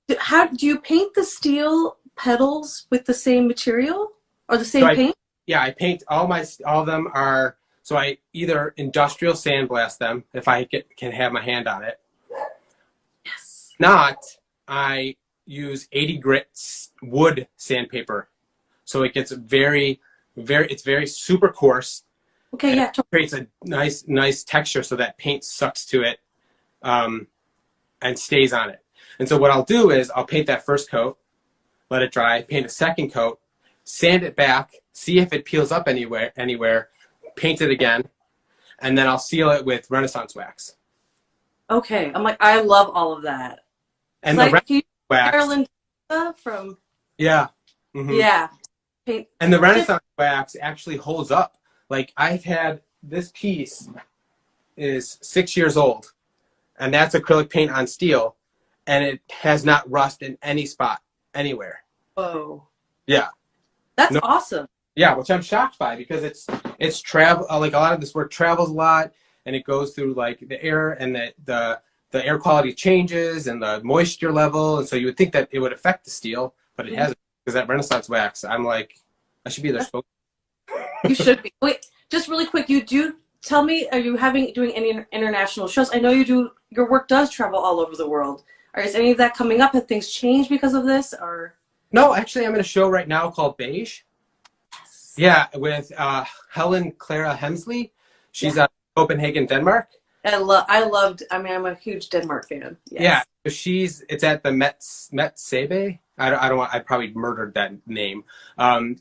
then, how do you paint the steel petals with the same material or the So same paint? I paint all of them are. So I either industrial sandblast them if I can have my hand on it. Yes. Not, I use 80 grit wood sandpaper. So it gets it's very super coarse. Okay, yeah. Creates a nice texture so that paint sucks to it and stays on it. And so what I'll do is I'll paint that first coat, let it dry, paint a second coat, sand it back, see if it peels up anywhere, paint it again, and then I'll seal it with Renaissance wax. Okay. I'm like, I love all of that. And the Renaissance wax, Maryland from Yeah. Mm-hmm. yeah. Paint. And the Renaissance wax actually holds up. Like I've had this piece is 6 years old, and that's acrylic paint on steel, and it has not rust in any spot anywhere. Whoa. Yeah. That's No, awesome. yeah, which I'm shocked by because it's travel like a lot of this work travels a lot and it goes through like the air and the air quality changes and the moisture level, and so you would think that it would affect the steel, but it hasn't because that Renaissance wax. I'm like, I should be their spokesman. You should be. Wait, just really quick. You do tell me. Are you doing any international shows? I know you do. Your work does travel all over the world. Is any of that coming up? Have things changed because of this, or? No, actually, I'm in a show right now called Beige. Yes. Yeah, with Helen Clara Hemsley. She's out of Copenhagen, Denmark. I loved. I mean, I'm a huge Denmark fan. Yes. Yeah, it's at the Met Sebe. I probably murdered that name.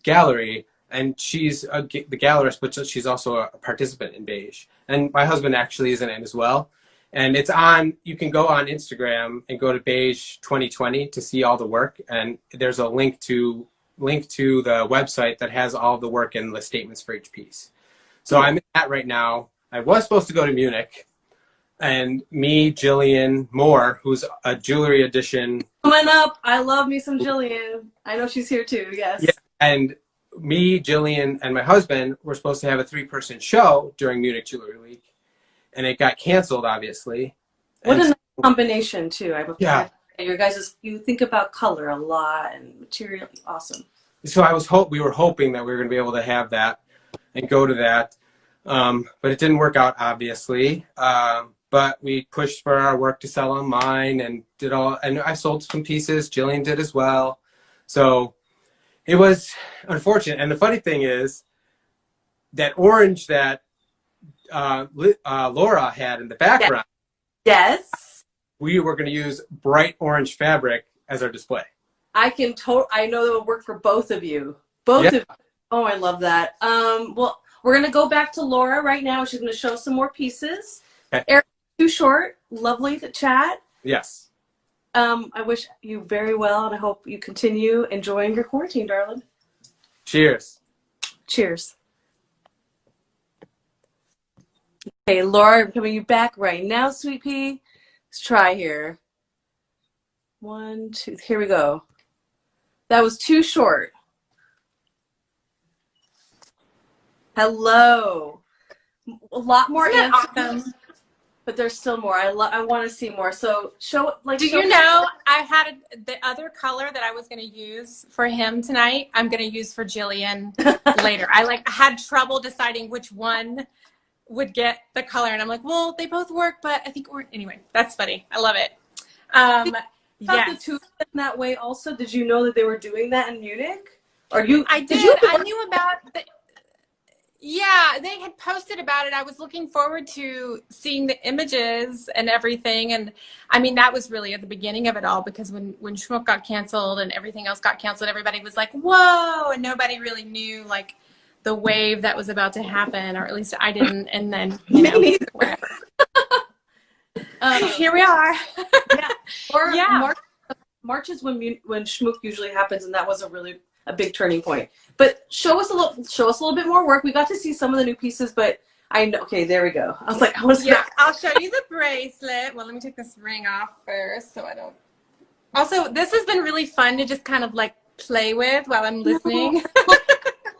Gallery, and she's the gallerist, but she's also a participant in Beige. And my husband actually is in it as well. And it's on. You can go on Instagram and go to Beige 2020 to see all the work. And there's a link to the website that has all the work and the statements for each piece. So I'm in that right now. I was supposed to go to Munich. And me, Jillian Moore, who's a jewelry edition. Coming up, I love me some Jillian. I know she's here too. Yes. Yeah, and me, Jillian, and my husband were supposed to have a 3-person show during Munich Jewelry Week, and it got canceled, obviously. What a nice combination too. Yeah. You guys you think about color a lot and material. Awesome. So we were hoping that we were going to be able to have that and go to that, but it didn't work out, obviously. But we pushed for our work to sell online and and I sold some pieces. Jillian did as well. So it was unfortunate. And the funny thing is that orange that Laura had in the background. Yes. We were going to use bright orange fabric as our display. I know it would work for both of you. Both of you. Oh, I love that. Well, we're going to go back to Laura right now. She's going to show some more pieces. Okay. Aric, too short. Lovely to chat. Yes. I wish you very well, and I hope you continue enjoying your quarantine, darling. Cheers. Cheers. Okay, Laura, I'm coming you back right now, sweet pea. Let's try here. 1, 2, here we go. That was too short. Hello. A lot more answers, but there's still more. I want to see more. So Do you know I had the other color that I was going to use for him tonight? I'm going to use for Jillian later. I had trouble deciding which one would get the color, and I'm like, well, they both work, but I think anyway. That's funny. I love it. Yes. The two in that way also. Did you know that they were doing that in Munich? Or you? I did. I knew about the. Yeah, they had posted about it. I was looking forward to seeing the images and everything. And I mean, that was really at the beginning of it all, because when Schmuck got canceled and everything else got canceled, everybody was like, whoa, and nobody really knew like the wave that was about to happen, or at least I didn't. And then, whatever. Here we are. March is when Schmuck usually happens, and that was a big turning point. But show us a little bit more work. We got to see some of the new pieces, but I know. Okay, there we go. I was like, I'll show you the bracelet. Well, let me take this ring off first, so I don't. Also, this has been really fun to just kind of like play with while I'm listening.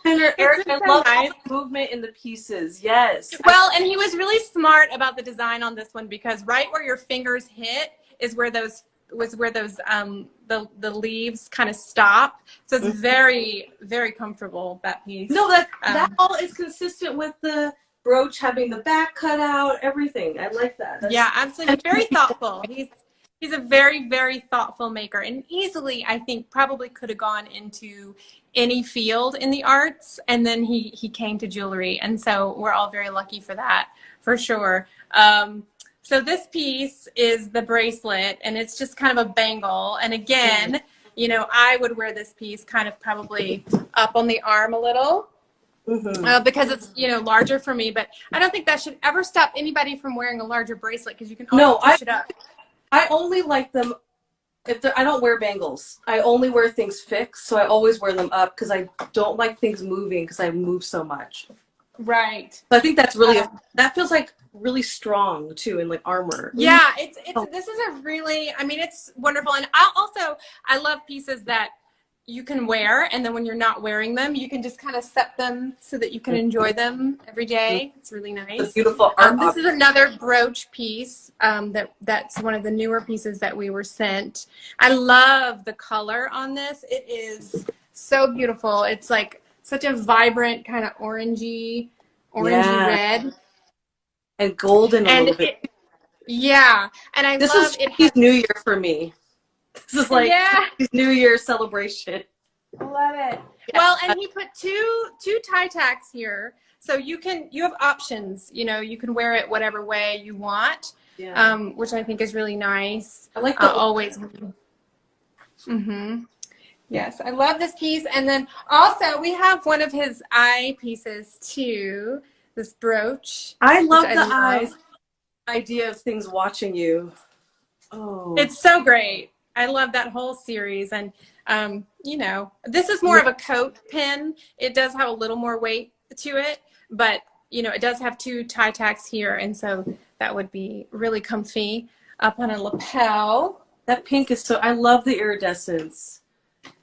Aric, I love all the movement in the pieces. Yes. Well, and he was really smart about the design on this one, because right where your fingers hit is where the leaves kind of stop. So it's very, very comfortable, that piece. No, that all is consistent with the brooch having the back cut out, everything. I like that. Yeah, absolutely. Very thoughtful. He's a very, very thoughtful maker, and easily, I think, probably could have gone into any field in the arts, and then he came to jewelry, and so we're all very lucky for that, for sure. So this piece is the bracelet, and it's just kind of a bangle. And again, I would wear this piece kind of probably up on the arm a little, because it's, larger for me. But I don't think that should ever stop anybody from wearing a larger bracelet, because you can always push it up. I only like them I don't wear bangles. I only wear things fixed, so I always wear them up because I don't like things moving because I move so much. Right. So I think that's really that feels like really strong too, and like armor. Yeah, this is a really, I mean, it's wonderful. And I love pieces that you can wear, and then when you're not wearing them, you can just kind of set them so that you can enjoy them every day. It's really nice. It's a beautiful art. This is another brooch piece that's one of the newer pieces that we were sent. I love the color on this. It is so beautiful. It's like such a vibrant kind of orangey red. And golden a little bit. Yeah, and this is New Year for me. This is like New Year celebration. I love it. Yeah. Well, and he put two tie tacks here, so you have options. You know, you can wear it whatever way you want, which I think is really nice. I like the always. Yes, I love this piece, and then also we have one of his eye pieces too. This brooch. I love the eyes. Idea of things watching you. Oh, it's so great. I love that whole series, and you know, this is more of a coat pin. It does have a little more weight to it, but you know, it does have two tie tacks here, and so that would be really comfy up on a lapel. That pink is so. I love the iridescence.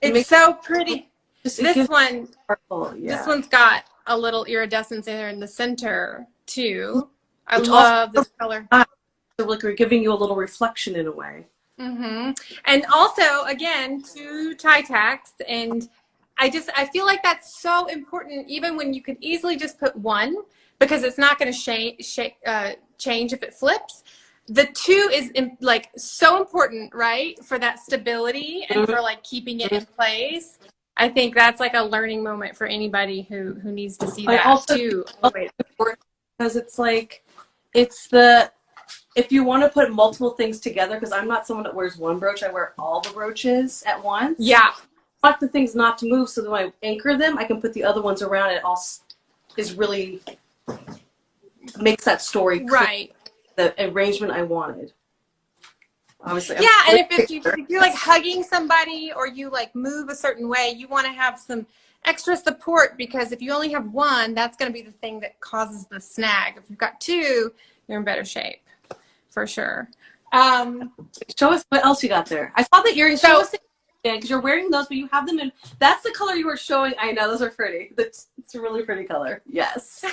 It's so pretty. This one, sparkle, this one's got a little iridescence there in the center too. I love this color. So like we're giving you a little reflection in a way. And also, again, two tie tacks, and I feel like that's so important, even when you could easily just put one, because it's not going to change if it flips. The two is like so important, right, for that stability and for like keeping it in place. I think that's like a learning moment for anybody who needs to see that too. Because it's like, if you want to put multiple things together, because I'm not someone that wears one brooch, I wear all the brooches at once. Yeah. I want the things not to move, so that when I anchor them, I can put the other ones around. It all is really makes that story clear, right. The arrangement I wanted. Obviously, yeah, and if you're like hugging somebody or you like move a certain way, you want to have some extra support, because if you only have one, that's going to be the thing that causes the snag. If you've got two, you're in better shape, for sure. Show us what else you got there. I saw the earrings. Show us because you're wearing those, but you have them in. That's the color you were showing. I know those are pretty. It's a really pretty color. Yes.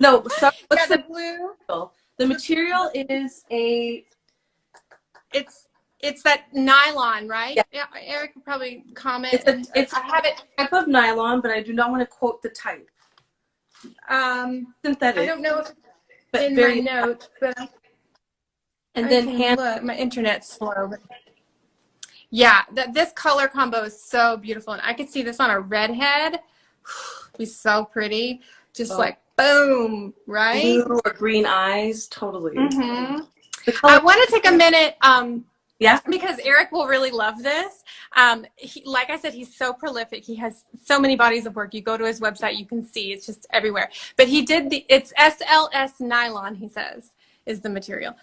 No, sorry. What's the blue? The material is a. It's that nylon, right? Yeah, Aric could probably comment. I have it type of nylon, but I do not want to quote the type. Synthetic. I don't know if it's in my notes, but and then look, my internet's slow. But yeah, this color combo is so beautiful, and I could see this on a redhead. It'd be so pretty, just like boom, right? Blue or green eyes, totally. I want to take a minute. Yeah, because Aric will really love this. Like I said, he's so prolific. He has so many bodies of work. You go to his website, you can see it's just everywhere. But he did it's SLS nylon, he says, is the material.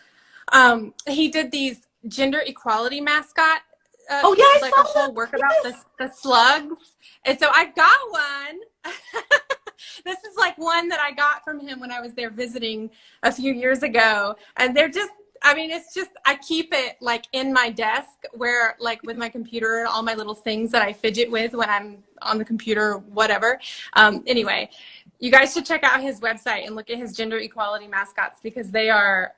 He did these gender equality mascot. Like a whole work about the slugs. And so I got one. This is like one that I got from him when I was there visiting a few years ago. And they're just, I mean, it's just, I keep it like in my desk where like with my computer, all my little things that I fidget with when I'm on the computer, whatever. Anyway, you guys should check out his website and look at his gender equality mascots, because they're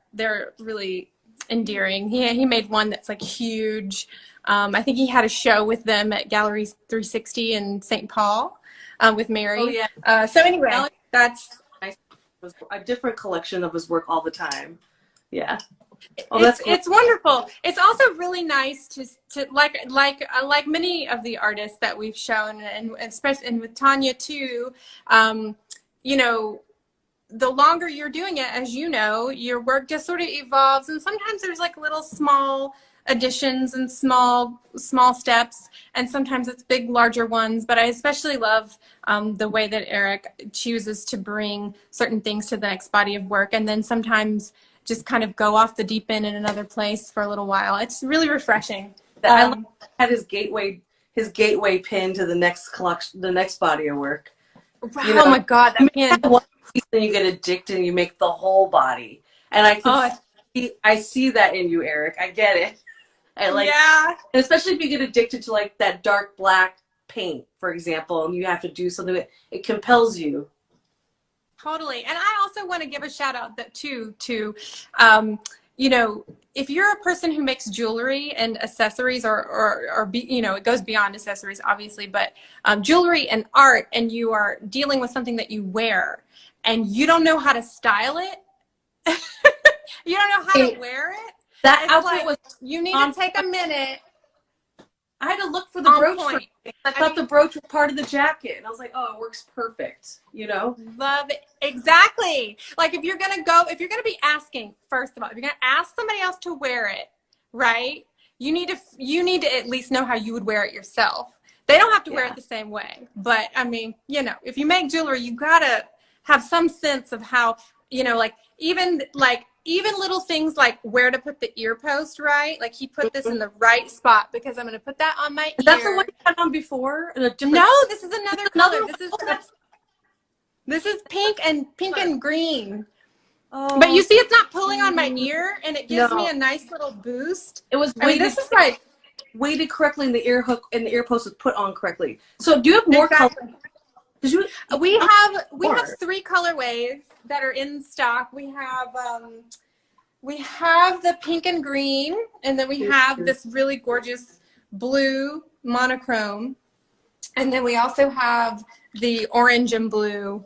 really endearing. He made one that's like huge. I think he had a show with them at Gallery 360 in St. Paul with Mary. Oh, yeah. So anyway, that's a different collection of his work all the time. Yeah. Oh, that's cool. It's wonderful. It's also really nice to like many of the artists that we've shown, and especially and with Tanya too. You know, the longer you're doing it, as you know, your work just sort of evolves, and sometimes there's like little small additions and small steps, and sometimes it's big, larger ones. But I especially love the way that Aric chooses to bring certain things to the next body of work, and then sometimes just kind of go off the deep end in another place for a little while. It's really refreshing. I like had his gateway pin to the next collection, the next body of work. You know, oh my God, that pin. one piece and you get addicted and you make the whole body. And I see that in you, Aric. I get it. I like, yeah. and especially if you get addicted to like that dark black paint, for example, and you have to do something, it compels you. Totally. And I also want to give a shout out to, you know, if you're a person who makes jewelry and accessories or you know, it goes beyond accessories, obviously, but jewelry and art, and you are dealing with something that you wear and you don't know how to style it, you don't know how to wear it. That outfit was, you need to take a minute. I had to look for the brooch. I thought the brooch was part of the jacket, and I was like, "Oh, it works perfect." You know, love it. Exactly. Like if you're gonna be asking, first of all, if you're gonna ask somebody else to wear it, right? You need to at least know how you would wear it yourself. They don't have to wear it the same way, but I mean, you know, if you make jewelry, you gotta have some sense of how, you know, like even little things like where to put the ear post, right? Like he put this in the right spot because I'm going to put that on my ear. Is that the one you had on before? No, this is another color. This is pink and green. Oh. But you see, it's not pulling on my ear, and it gives me a nice little boost. It was weighted, this is like weighted correctly, and the ear hook and the ear post was put on correctly. So do you have more color? We have 3 colorways that are in stock. We have the pink and green, and then we have this really gorgeous blue monochrome, and then we also have the orange and blue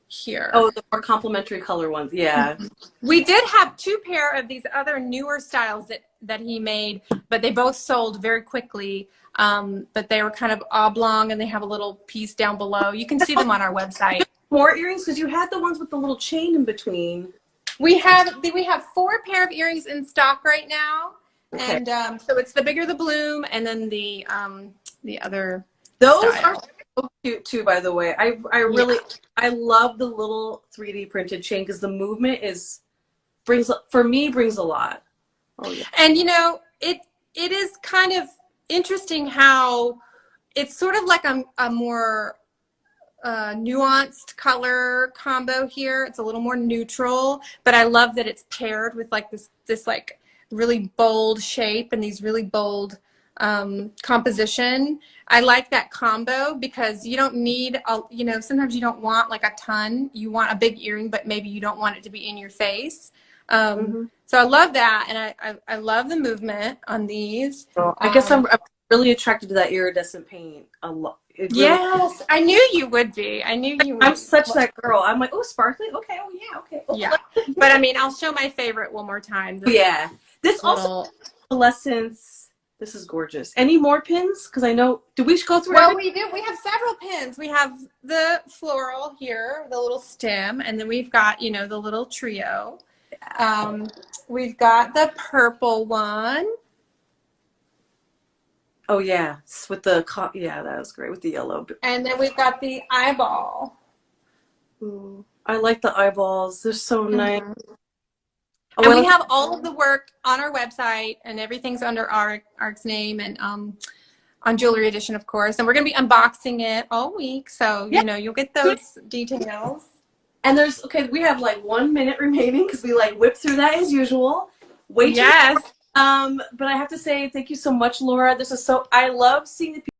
here. Oh, the more complementary color ones. Yeah. We did have 2 pair of these other newer styles that he made, but they both sold very quickly. But they were kind of oblong, and they have a little piece down below. You can see them on our website. More earrings, because you had the ones with the little chain in between. We have 4 pair of earrings in stock right now, and so it's the bigger the bloom, and then the other. Those style. are so cute too, by the way. I love the little 3D printed chain because the movement brings a lot. Oh yeah. And you know, it is kind of interesting how it's sort of like a more nuanced color combo here. It's a little more neutral, but I love that it's paired with like this like really bold shape and these really bold composition. I like that combo because you don't need you know, sometimes you don't want like a ton. You want a big earring, but maybe you don't want it to be in your face. So I love that, and I love the movement on these. So I guess I'm really attracted to that iridescent paint a lot. Yes, I knew you would be. I knew you would. I'm such that girl. I'm like, oh, sparkly? Okay, oh yeah, okay. Oh, yeah. But I mean, I'll show my favorite one more time. This also adolescence. This is gorgeous. Any more pins? Because I know, did we go through we do. We have several pins. We have the floral here, the little stem, and then we've got, you know, the little trio. We've got the purple one. Oh yeah, with the that was great with the yellow. And then we've got the eyeball. Ooh, I like the eyeballs. They're so nice. And we have all of the work on our website, and everything's under Aric's name, and on Jewelry Edition, of course. And we're going to be unboxing it all week, so you know, you'll get those details. And we have like 1 minute remaining because we like whip through that as usual. But I have to say thank you so much, Laura. I love seeing the people